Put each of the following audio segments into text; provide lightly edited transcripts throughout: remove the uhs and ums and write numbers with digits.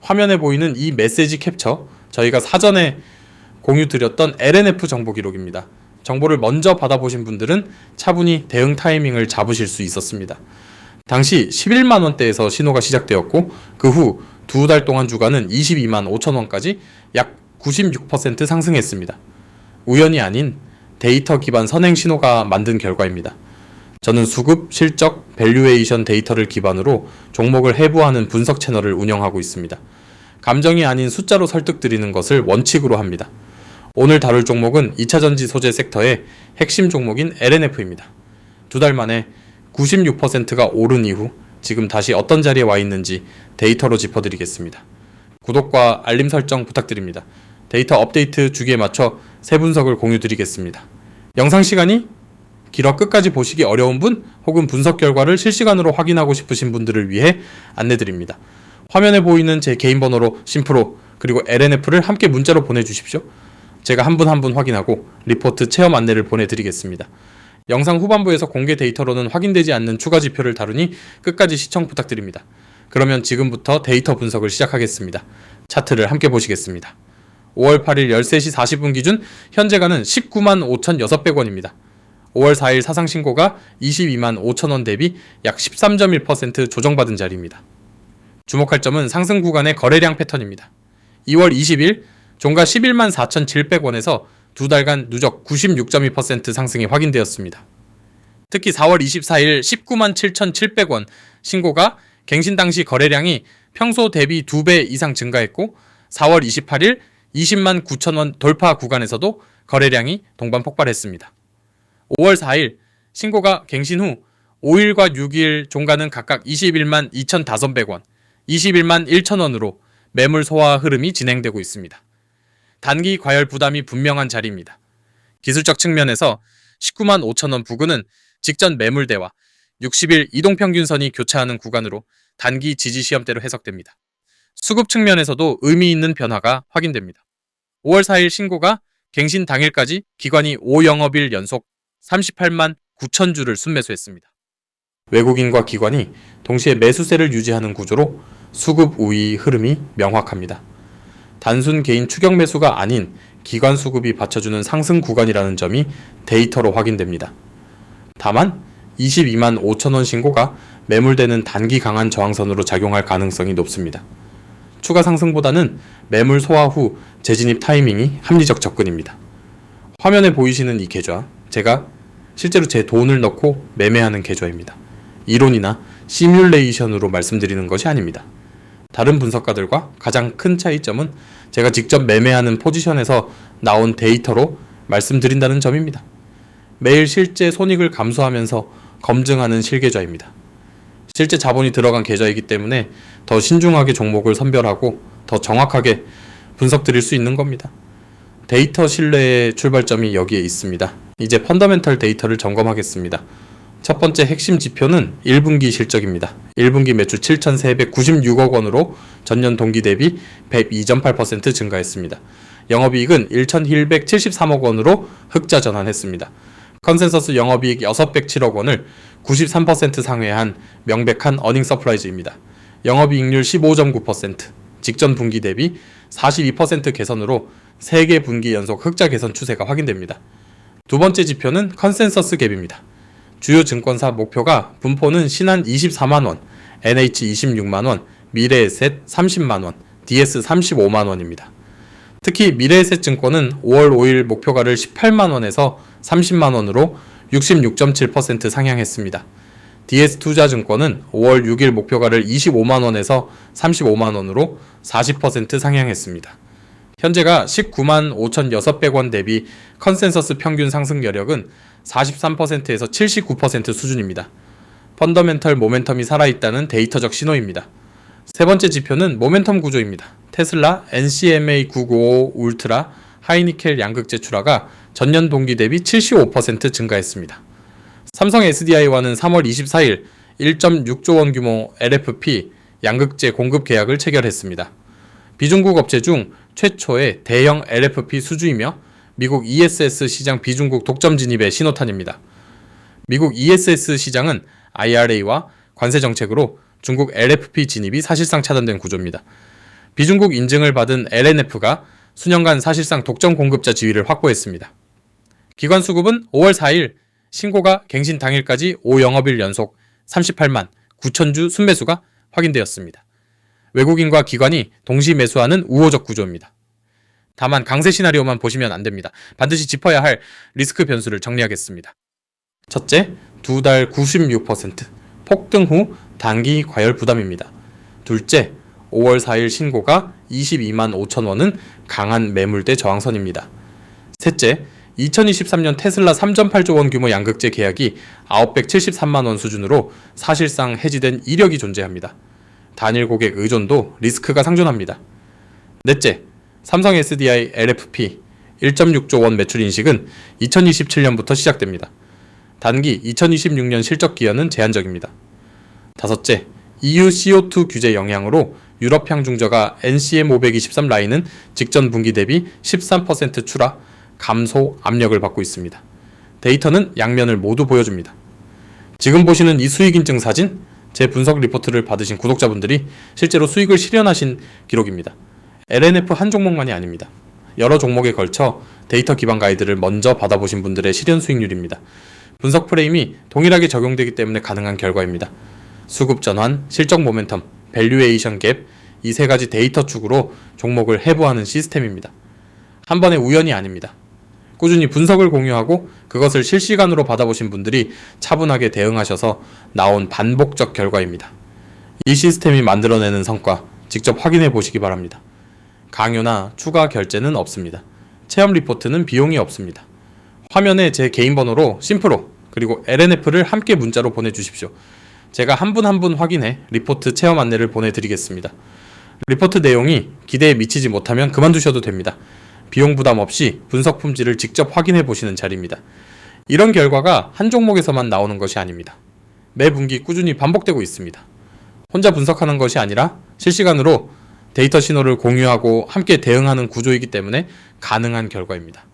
화면에 보이는 이 메시지 캡처, 저희가 사전에 공유 드렸던 LNF 정보 기록입니다. 정보를 먼저 받아보신 분들은 차분히 대응 타이밍을 잡으실 수 있었습니다. 당시 11만원대에서 신호가 시작되었고 그 후 2달 동안 주가는 22만 5천원까지 약 96% 상승했습니다. 우연이 아닌 데이터 기반 선행 신호가 만든 결과입니다. 저는 수급, 실적, 밸류에이션 데이터를 기반으로 종목을 해부하는 분석 채널을 운영하고 있습니다. 감정이 아닌 숫자로 설득드리는 것을 원칙으로 합니다. 오늘 다룰 종목은 2차전지 소재 섹터의 핵심 종목인 LNF입니다. 2달 만에 96%가 오른 이후 지금 다시 어떤 자리에 와 있는지 데이터로 짚어드리겠습니다. 구독과 알림 설정 부탁드립니다. 데이터 업데이트 주기에 맞춰 세 분석을 공유드리겠습니다. 영상 시간이 길어 끝까지 보시기 어려운 분 혹은 분석 결과를 실시간으로 확인하고 싶으신 분들을 위해 안내드립니다. 화면에 보이는 제 개인 번호로 심프로 그리고 LNF를 함께 문자로 보내주십시오. 제가 한 분 한 분 확인하고 리포트 체험 안내를 보내드리겠습니다. 영상 후반부에서 공개 데이터로는 확인되지 않는 추가 지표를 다루니 끝까지 시청 부탁드립니다. 그러면 지금부터 데이터 분석을 시작하겠습니다. 차트를 함께 보시겠습니다. 5월 8일 13시 40분 기준 현재가는 195만 5,600원입니다. 5월 4일 사상 신고가 22만 5천원 대비 약 13.1% 조정받은 자리입니다. 주목할 점은 상승 구간의 거래량 패턴입니다. 2월 20일 종가 11만 4,700원에서 두 달간 누적 96.2% 상승이 확인되었습니다. 특히 4월 24일 19만 7,700원 신고가 갱신 당시 거래량이 평소 대비 2배 이상 증가했고 4월 28일 20만 9천원 돌파 구간에서도 거래량이 동반 폭발했습니다. 5월 4일 신고가 갱신 후 5일과 6일 종가는 각각 21만 2,500원, 21만 1천원으로 매물 소화 흐름이 진행되고 있습니다. 단기 과열 부담이 분명한 자리입니다. 기술적 측면에서 19만 5천원 부근은 직전 매물대와 60일 이동평균선이 교차하는 구간으로 단기 지지 시험대로 해석됩니다. 수급 측면에서도 의미 있는 변화가 확인됩니다. 5월 4일 신고가 갱신 당일까지 기관이 5영업일 연속 38만 9천 주를 순매수했습니다. 외국인과 기관이 동시에 매수세를 유지하는 구조로 수급 우위 흐름이 명확합니다. 단순 개인 추격 매수가 아닌 기관 수급이 받쳐주는 상승 구간이라는 점이 데이터로 확인됩니다. 다만 22만 5천원 신고가 매물대는 단기 강한 저항선으로 작용할 가능성이 높습니다. 추가 상승보다는 매물 소화 후 재진입 타이밍이 합리적 접근입니다. 화면에 보이시는 이 계좌, 제가 실제로 제 돈을 넣고 매매하는 계좌입니다. 이론이나 시뮬레이션으로 말씀드리는 것이 아닙니다. 다른 분석가들과 가장 큰 차이점은 제가 직접 매매하는 포지션에서 나온 데이터로 말씀드린다는 점입니다. 매일 실제 손익을 감수하면서 검증하는 실계좌입니다. 실제 자본이 들어간 계좌이기 때문에 더 신중하게 종목을 선별하고 더 정확하게 분석드릴 수 있는 겁니다. 데이터 신뢰의 출발점이 여기에 있습니다. 이제 펀더멘털 데이터를 점검하겠습니다. 첫 번째 핵심 지표는 1분기 실적입니다. 1분기 매출 7,396억 원으로 전년 동기 대비 102.8% 증가했습니다. 영업이익은 1,173억 원으로 흑자 전환했습니다. 컨센서스 영업이익 607억 원을 93% 상회한 명백한 어닝 서프라이즈입니다. 영업이익률 15.9%, 직전 분기 대비 42% 개선으로 3개 분기 연속 흑자 개선 추세가 확인됩니다. 두 번째 지표는 컨센서스 갭입니다. 주요 증권사 목표가 분포는 신한 24만원, NH 26만원, 미래에셋 30만원, DS 35만원입니다. 특히 미래에셋 증권은 5월 5일 목표가를 18만원에서 30만원으로 66.7% 상향했습니다. DS투자증권은 5월 6일 목표가를 25만원에서 35만원으로 40% 상향했습니다. 현재가 19만 5,600원 대비 컨센서스 평균 상승 여력은 43%에서 79% 수준입니다. 펀더멘털 모멘텀이 살아있다는 데이터적 신호입니다. 세 번째 지표는 모멘텀 구조입니다. 테슬라, NCMA 995 울트라, 하이니켈 양극재 출하가 전년 동기 대비 75% 증가했습니다. 삼성 SDI와는 3월 24일 1.6조 원 규모 LFP 양극재 공급 계약을 체결했습니다. 비중국 업체 중 최초의 대형 LFP 수주이며 미국 ESS 시장 비중국 독점 진입의 신호탄입니다. 미국 ESS 시장은 IRA와 관세 정책으로 중국 LFP 진입이 사실상 차단된 구조입니다. 비중국 인증을 받은 LNF가 수년간 사실상 독점 공급자 지위를 확보했습니다. 기관 수급은 5월 4일 신고가 갱신 당일까지 5영업일 연속 38만 9천주 순매수가 확인되었습니다. 외국인과 기관이 동시 매수하는 우호적 구조입니다. 다만 강세 시나리오만 보시면 안됩니다. 반드시 짚어야 할 리스크 변수를 정리하겠습니다. 첫째, 두 달 96% 폭등 후 단기 과열 부담입니다. 둘째, 5월 4일 신고가 22만 5천 원은 강한 매물대 저항선입니다. 셋째, 2023년 테슬라 3.8조 원 규모 양극재 계약이 973만 원 수준으로 사실상 해지된 이력이 존재합니다. 단일 고객 의존도 리스크가 상존합니다. 넷째, 삼성 SDI LFP 1.6조 원 매출 인식은 2027년부터 시작됩니다. 단기 2026년 실적 기여는 제한적입니다. 다섯째, EU CO2 규제 영향으로 유럽향 중저가 NCM523 라인은 직전 분기 대비 13% 추락, 감소 압력을 받고 있습니다. 데이터는 양면을 모두 보여줍니다. 지금 보시는 이 수익 인증 사진, 제 분석 리포트를 받으신 구독자분들이 실제로 수익을 실현하신 기록입니다. LNF 한 종목만이 아닙니다. 여러 종목에 걸쳐 데이터 기반 가이드를 먼저 받아보신 분들의 실현 수익률입니다. 분석 프레임이 동일하게 적용되기 때문에 가능한 결과입니다. 수급 전환, 실적 모멘텀, 밸류에이션 갭, 이 세 가지 데이터 축으로 종목을 해부하는 시스템입니다. 한 번의 우연이 아닙니다. 꾸준히 분석을 공유하고 그것을 실시간으로 받아보신 분들이 차분하게 대응하셔서 나온 반복적 결과입니다. 이 시스템이 만들어내는 성과 직접 확인해 보시기 바랍니다. 강요나 추가 결제는 없습니다. 체험 리포트는 비용이 없습니다. 화면에 제 개인 번호로 심프로 그리고 LNF를 함께 문자로 보내주십시오. 제가 한 분 한 분 확인해 리포트 체험 안내를 보내드리겠습니다. 리포트 내용이 기대에 미치지 못하면 그만두셔도 됩니다. 비용 부담 없이 분석 품질을 직접 확인해 보시는 자리입니다. 이런 결과가 한 종목에서만 나오는 것이 아닙니다. 매 분기 꾸준히 반복되고 있습니다. 혼자 분석하는 것이 아니라 실시간으로 데이터 신호를 공유하고 함께 대응하는 구조이기 때문에 가능한 결과입니다.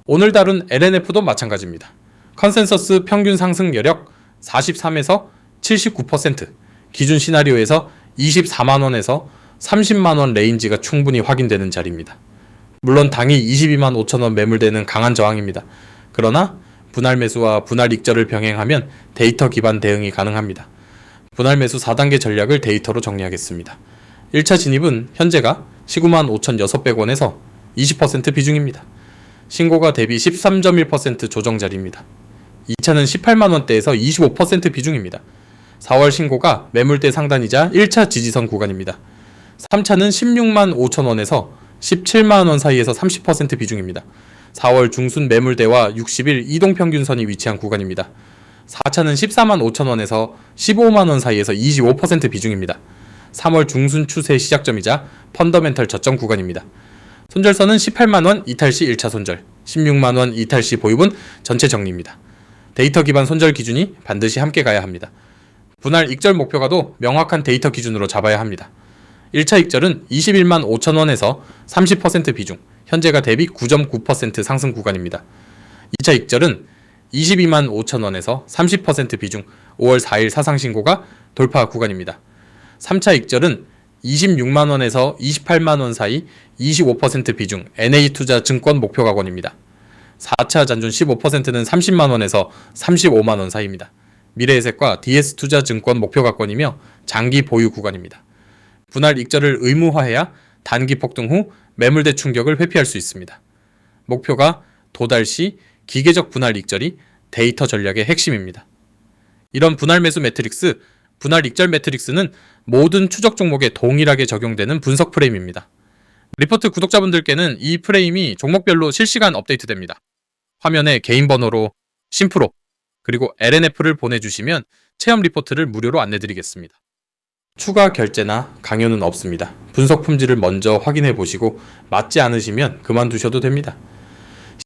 오늘 다룬 LNF도 마찬가지입니다. 컨센서스 평균 상승 여력 43에서 79%, 기준 시나리오에서 24만원에서 30만원 레인지가 충분히 확인되는 자리입니다. 물론 당이 22만 5천원 매물되는 강한 저항입니다. 그러나 분할 매수와 분할 익절을 병행하면 데이터 기반 대응이 가능합니다. 분할 매수 4단계 전략을 데이터로 정리하겠습니다. 1차 진입은 현재가 19만 5,600원에서 20% 비중입니다. 신고가 대비 13.1% 조정 자리입니다. 2차는 18만원대에서 25% 비중입니다. 4월 신고가 매물대 상단이자 1차 지지선 구간입니다. 3차는 16만 5천원에서 17만원 사이에서 30% 비중입니다. 4월 중순 매물대와 60일 이동평균선이 위치한 구간입니다. 4차는 14만 5천원에서 15만원 사이에서 25% 비중입니다. 3월 중순 추세 시작점이자 펀더멘털 저점 구간입니다. 손절선은 18만원 이탈시 1차 손절, 16만원 이탈시 보유분 전체 정리입니다. 데이터 기반 손절 기준이 반드시 함께 가야 합니다. 분할 익절 목표가도 명확한 데이터 기준으로 잡아야 합니다. 1차 익절은 21만 5천원에서 30% 비중, 현재가 대비 9.9% 상승 구간입니다. 2차 익절은 22만 5천원에서 30% 비중, 5월 4일 사상신고가 돌파 구간입니다. 3차 익절은 26만원에서 28만원 사이 25% 비중, NA투자 증권 목표가권입니다. 4차 잔존 15%는 30만원에서 35만원 사이입니다. 미래에셋과 DS투자 증권 목표가권이며 장기 보유 구간입니다. 분할 익절을 의무화해야 단기 폭등 후 매물대 충격을 회피할 수 있습니다. 목표가 도달 시 기계적 분할 익절이 데이터 전략의 핵심입니다. 이런 분할 매수 매트릭스, 분할 익절 매트릭스는 모든 추적 종목에 동일하게 적용되는 분석 프레임입니다. 리포트 구독자분들께는 이 프레임이 종목별로 실시간 업데이트됩니다. 화면에 개인 번호로 심프로 그리고 LNF를 보내주시면 체험 리포트를 무료로 안내드리겠습니다. 추가 결제나 강요는 없습니다. 분석 품질을 먼저 확인해 보시고 맞지 않으시면 그만두셔도 됩니다.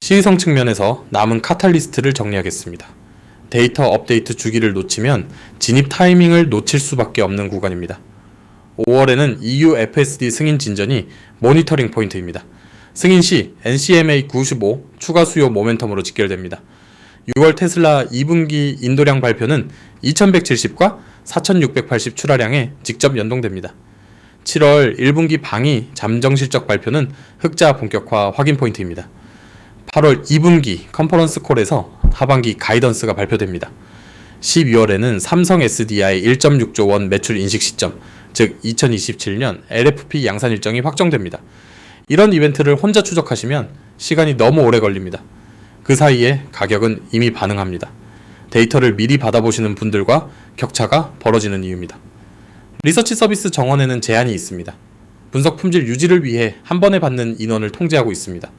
시의성 측면에서 남은 카탈리스트를 정리하겠습니다. 데이터 업데이트 주기를 놓치면 진입 타이밍을 놓칠 수밖에 없는 구간입니다. 5월에는 EU FSD 승인 진전이 모니터링 포인트입니다. 승인 시 NCMA 95 추가 수요 모멘텀으로 직결됩니다. 6월 테슬라 2분기 인도량 발표는 2170과 4680 출하량에 직접 연동됩니다. 7월 1분기 방위 잠정 실적 발표는 흑자 본격화 확인 포인트입니다. 8월 2분기 컨퍼런스 콜에서 하반기 가이던스가 발표됩니다. 12월에는 삼성 SDI 1.6조 원 매출 인식 시점, 즉 2027년 LFP 양산 일정이 확정됩니다. 이런 이벤트를 혼자 추적하시면 시간이 너무 오래 걸립니다. 그 사이에 가격은 이미 반응합니다. 데이터를 미리 받아보시는 분들과 격차가 벌어지는 이유입니다. 리서치 서비스 정원에는 제한이 있습니다. 분석 품질 유지를 위해 한 번에 받는 인원을 통제하고 있습니다.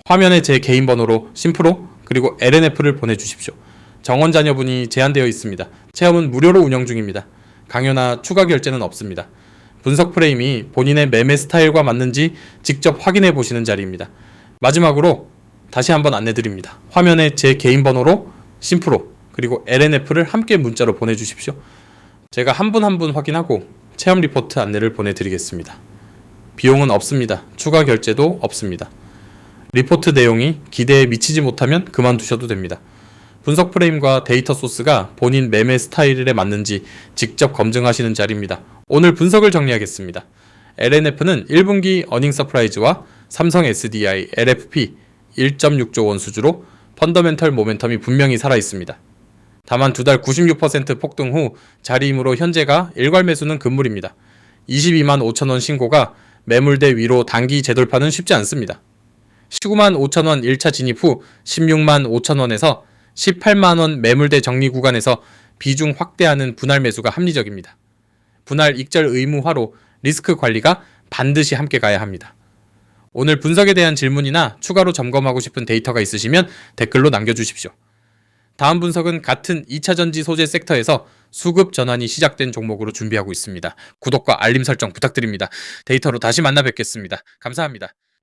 화면에 제 개인 번호로 심프로 그리고 LNF를 보내주십시오. 정원 자녀분이 제한되어 있습니다. 체험은 무료로 운영 중입니다. 강요나 추가 결제는 없습니다. 분석 프레임이 본인의 매매 스타일과 맞는지 직접 확인해 보시는 자리입니다. 마지막으로 다시 한번 안내드립니다. 화면에 제 개인 번호로 심프로 그리고 LNF를 함께 문자로 보내주십시오. 제가 한 분 한 분 확인하고 체험 리포트 안내를 보내드리겠습니다. 비용은 없습니다. 추가 결제도 없습니다. 리포트 내용이 기대에 미치지 못하면 그만두셔도 됩니다. 분석 프레임과 데이터 소스가 본인 매매 스타일에 맞는지 직접 검증하시는 자리입니다. 오늘 분석을 정리하겠습니다. LNF는 1분기 어닝 서프라이즈와 삼성 SDI LFP 1.6조 원 수주로 펀더멘털 모멘텀이 분명히 살아있습니다. 다만 두 달 96% 폭등 후 자리이므로 현재가 일괄 매수는 금물입니다. 22만 5천 원 신고가 매물대 위로 단기 재돌파는 쉽지 않습니다. 19만 5천 원 1차 진입 후 16만 5천 원에서 18만 원 매물대 정리 구간에서 비중 확대하는 분할 매수가 합리적입니다. 분할 익절 의무화로 리스크 관리가 반드시 함께 가야 합니다. 오늘 분석에 대한 질문이나 추가로 점검하고 싶은 데이터가 있으시면 댓글로 남겨주십시오. 다음 분석은 같은 2차전지 소재 섹터에서 수급 전환이 시작된 종목으로 준비하고 있습니다. 구독과 알림 설정 부탁드립니다. 데이터로 다시 만나 뵙겠습니다. 감사합니다.